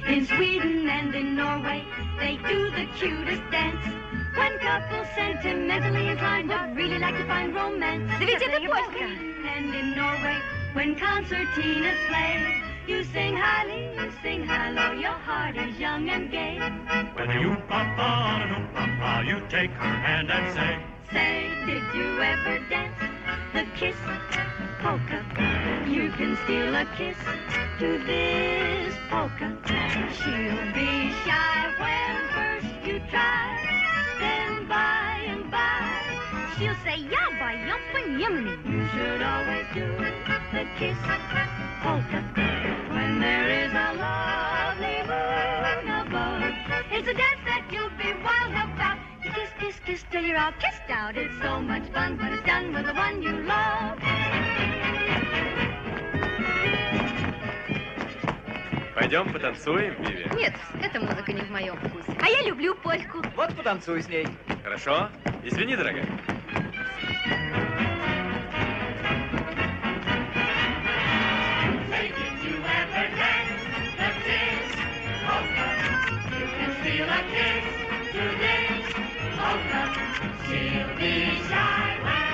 In Sweden and in Norway, they do the cutest dance. When couples sentimentally inclined would really like to find romance. Да ведь это полька. And in Norway, when concertinas play, you sing highly, you sing high low, your heart is young and gay. When you papa and papa, you take her hand and say, did you ever dance the kiss polka? You can steal a kiss to this polka. She'll be shy when first you try, then by and by she'll say, "Я боюсь по-немни." You should always do the kiss polka when there is a lovely moon above. It's a dance that you'll be wild about. You kiss, kiss, kiss till you're all kissed out. It's so much fun, but it's done with the one you love. Пойдем потанцуем, Виви? Нет, эта музыка не в моем вкусе. А я люблю польку. Вот потанцуй с ней. Хорошо. Извини, дорогая. Say, did you ever dance the kiss polka? You can steal a kiss to this polka. She'll be shy when